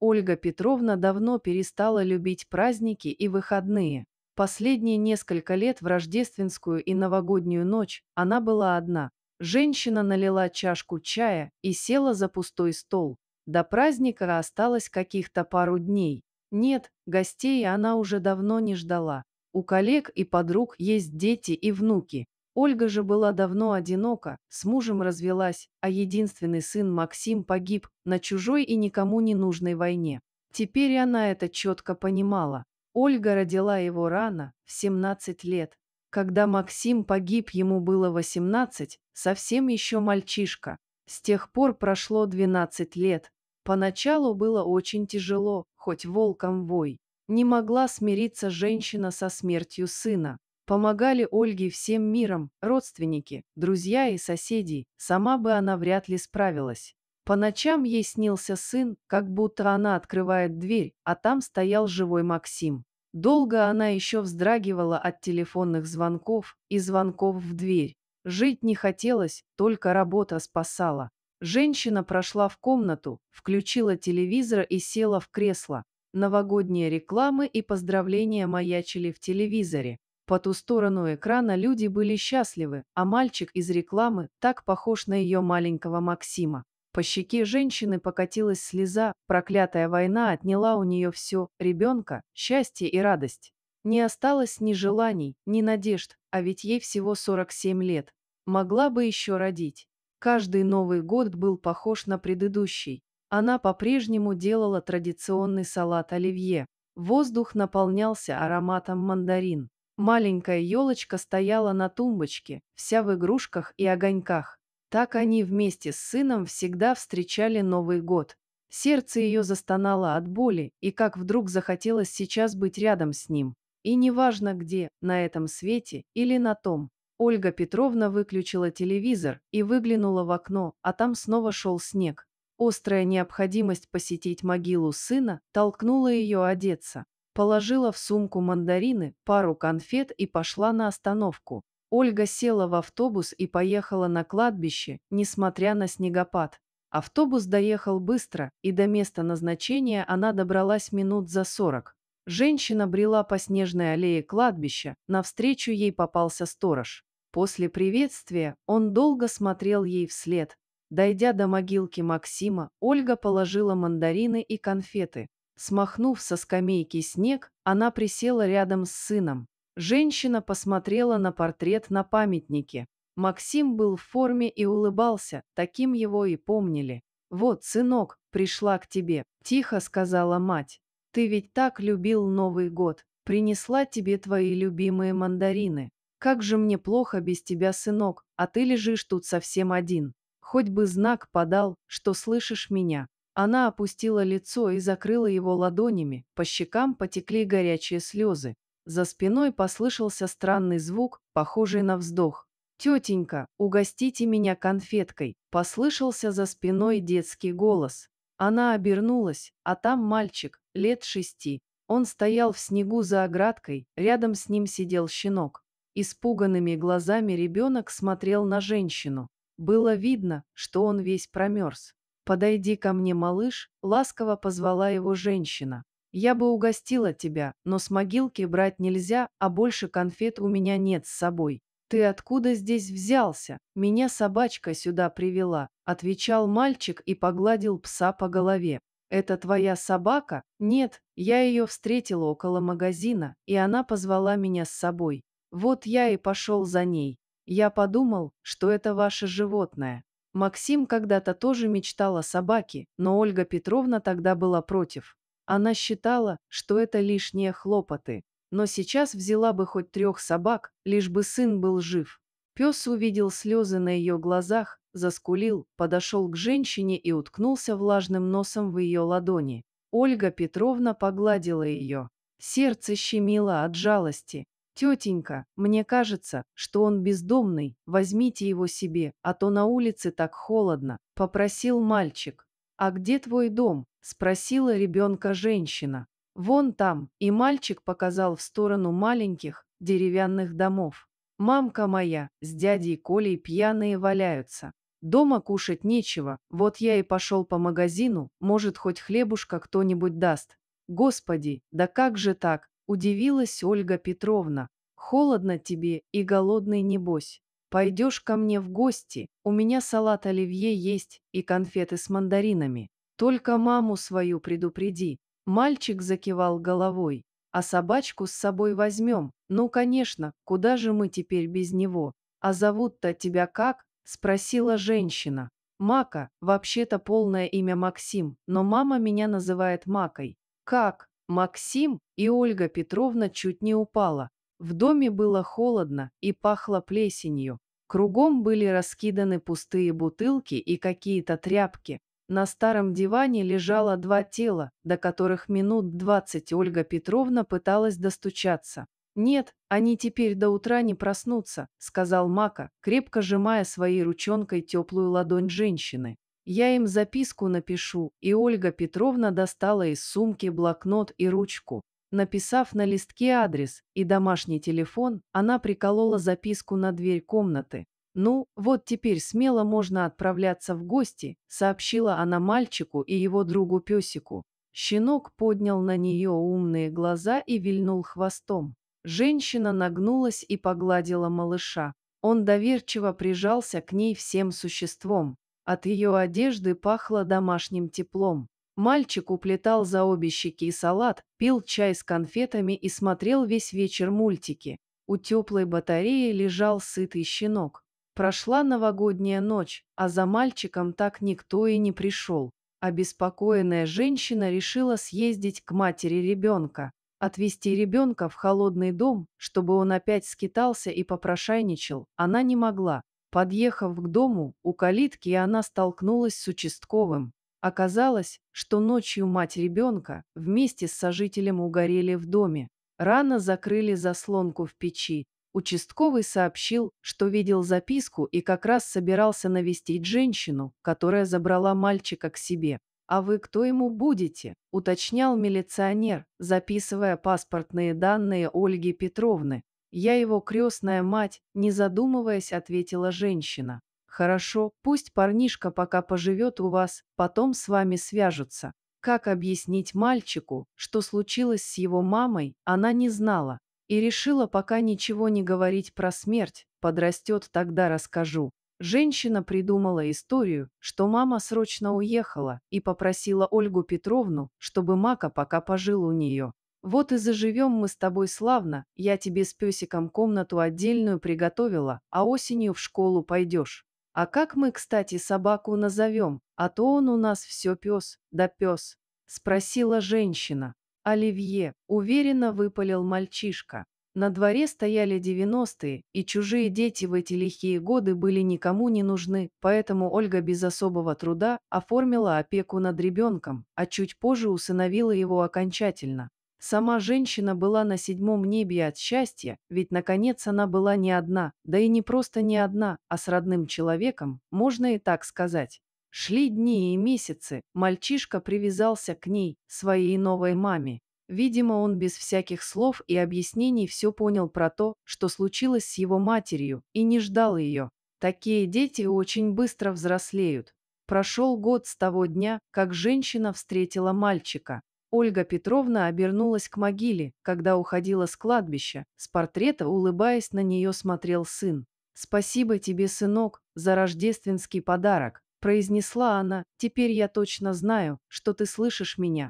Ольга Петровна давно перестала любить праздники и выходные. Последние несколько лет в рождественскую и новогоднюю ночь она была одна. Женщина налила чашку чая и села за пустой стол. До праздника осталось каких-то пару дней. Нет, гостей она уже давно не ждала. У коллег и подруг есть дети и внуки. Ольга же была давно одинока, с мужем развелась, а единственный сын Максим погиб на чужой и никому не нужной войне. Теперь она это четко понимала. Ольга родила его рано, в 17 лет. Когда Максим погиб, ему было 18, совсем еще мальчишка. С тех пор прошло 12 лет. Поначалу было очень тяжело, хоть волком вой. Не могла смириться женщина со смертью сына. Помогали Ольге всем миром, родственники, друзья и соседи, сама бы она вряд ли справилась. По ночам ей снился сын, как будто она открывает дверь, а там стоял живой Максим. Долго она еще вздрагивала от телефонных звонков и звонков в дверь. Жить не хотелось, только работа спасала. Женщина прошла в комнату, включила телевизор и села в кресло. Новогодние рекламы и поздравления маячили в телевизоре. По ту сторону экрана люди были счастливы, а мальчик из рекламы так похож на ее маленького Максима. По щеке женщины покатилась слеза, проклятая война отняла у нее все, ребенка, счастье и радость. Не осталось ни желаний, ни надежд, а ведь ей всего 47 лет. Могла бы еще родить. Каждый Новый год был похож на предыдущий. Она по-прежнему делала традиционный салат оливье. Воздух наполнялся ароматом мандарин. Маленькая елочка стояла на тумбочке, вся в игрушках и огоньках. Так они вместе с сыном всегда встречали Новый год. Сердце ее застонало от боли, и как вдруг захотелось сейчас быть рядом с ним. И неважно где, на этом свете или на том. Ольга Петровна выключила телевизор и выглянула в окно, а там снова шел снег. Острая необходимость посетить могилу сына толкнула ее одеться. Положила в сумку мандарины, пару конфет и пошла на остановку. Ольга села в автобус и поехала на кладбище, несмотря на снегопад. Автобус доехал быстро, и до места назначения она добралась минут за 40. Женщина брела по снежной аллее кладбища, навстречу ей попался сторож. После приветствия он долго смотрел ей вслед. Дойдя до могилки Максима, Ольга положила мандарины и конфеты. Смахнув со скамейки снег, она присела рядом с сыном. Женщина посмотрела на портрет на памятнике. Максим был в форме и улыбался, таким его и помнили. «Вот, сынок, пришла к тебе», – тихо сказала мать. «Ты ведь так любил Новый год. Принесла тебе твои любимые мандарины. Как же мне плохо без тебя, сынок, а ты лежишь тут совсем один. Хоть бы знак подал, что слышишь меня». Она опустила лицо и закрыла его ладонями, по щекам потекли горячие слезы. За спиной послышался странный звук, похожий на вздох. «Тетенька, угостите меня конфеткой», – послышался за спиной детский голос. Она обернулась, а там мальчик, лет 6. Он стоял в снегу за оградкой, рядом с ним сидел щенок. Испуганными глазами ребенок смотрел на женщину. Было видно, что он весь промерз. «Подойди ко мне, малыш», – ласково позвала его женщина. «Я бы угостила тебя, но с могилки брать нельзя, а больше конфет у меня нет с собой». «Ты откуда здесь взялся? Меня собачка сюда привела», – отвечал мальчик и погладил пса по голове. «Это твоя собака?» «Нет, я ее встретила около магазина, и она позвала меня с собой. Вот я и пошел за ней. Я подумал, что это ваше животное». Максим когда-то тоже мечтал о собаке, но Ольга Петровна тогда была против. Она считала, что это лишние хлопоты. Но сейчас взяла бы хоть 3 собак, лишь бы сын был жив. Пес увидел слезы на ее глазах, заскулил, подошел к женщине и уткнулся влажным носом в ее ладони. Ольга Петровна погладила ее. Сердце щемило от жалости. «Тетенька, мне кажется, что он бездомный, возьмите его себе, а то на улице так холодно», – попросил мальчик. «А где твой дом?» – спросила ребенка женщина. «Вон там», и мальчик показал в сторону маленьких, деревянных домов. «Мамка моя, с дядей Колей пьяные валяются. Дома кушать нечего, вот я и пошел по магазину, может, хоть хлебушка кто-нибудь даст. Господи, да как же так? Удивилась Ольга Петровна. Холодно тебе и голодный небось. Пойдешь ко мне в гости, у меня салат оливье есть и конфеты с мандаринами. Только маму свою предупреди. Мальчик закивал головой. А собачку с собой возьмем. Ну, конечно, куда же мы теперь без него? А зовут-то тебя как? Спросила женщина. Мака, вообще-то полное имя Максим, но мама меня называет Макой. Как? Максим? И Ольга Петровна чуть не упала. В доме было холодно и пахло плесенью. Кругом были раскиданы пустые бутылки и какие-то тряпки. На старом диване лежало два тела, до которых минут 20 Ольга Петровна пыталась достучаться. «Нет, они теперь до утра не проснутся», — сказал Мака, крепко сжимая своей ручонкой теплую ладонь женщины. «Я им записку напишу», и Ольга Петровна достала из сумки блокнот и ручку. Написав на листке адрес и домашний телефон, она приколола записку на дверь комнаты. «Ну, вот теперь смело можно отправляться в гости», — сообщила она мальчику и его другу-песику. Щенок поднял на нее умные глаза и вильнул хвостом. Женщина нагнулась и погладила малыша. Он доверчиво прижался к ней всем существом. От ее одежды пахло домашним теплом. Мальчик уплетал за обе щеки салат, пил чай с конфетами и смотрел весь вечер мультики. У теплой батареи лежал сытый щенок. Прошла новогодняя ночь, а за мальчиком так никто и не пришел. Обеспокоенная женщина решила съездить к матери ребенка. Отвезти ребенка в холодный дом, чтобы он опять скитался и попрошайничал, она не могла. Подъехав к дому, у калитки она столкнулась с участковым. Оказалось, что ночью мать ребенка вместе с сожителем угорели в доме. Рано закрыли заслонку в печи. Участковый сообщил, что видел записку и как раз собирался навестить женщину, которая забрала мальчика к себе. «А вы кто ему будете?» – уточнял милиционер, записывая паспортные данные Ольги Петровны. «Я его крестная мать», – не задумываясь, ответила женщина. «Хорошо, пусть парнишка пока поживет у вас, потом с вами свяжутся». Как объяснить мальчику, что случилось с его мамой, она не знала. И решила пока ничего не говорить про смерть, подрастет, тогда расскажу. Женщина придумала историю, что мама срочно уехала и попросила Ольгу Петровну, чтобы Мака пока пожил у нее. «Вот и заживем мы с тобой славно, я тебе с песиком комнату отдельную приготовила, а осенью в школу пойдешь. А как мы, кстати, собаку назовем, а то он у нас все пес, да пес?» – спросила женщина. «Оливье», – уверенно выпалил мальчишка. На дворе стояли 90-е, и чужие дети в эти лихие годы были никому не нужны, поэтому Ольга без особого труда оформила опеку над ребенком, а чуть позже усыновила его окончательно. Сама женщина была на седьмом небе от счастья, ведь наконец она была не одна, да и не просто не одна, а с родным человеком, можно и так сказать. Шли дни и месяцы, мальчишка привязался к ней, своей новой маме. Видимо, он без всяких слов и объяснений все понял про то, что случилось с его матерью, и не ждал ее. Такие дети очень быстро взрослеют. Прошел год с того дня, как женщина встретила мальчика. Ольга Петровна обернулась к могиле, когда уходила с кладбища. С портрета, улыбаясь, на нее смотрел сын. «Спасибо тебе, сынок, за рождественский подарок», – произнесла она. «Теперь я точно знаю, что ты слышишь меня.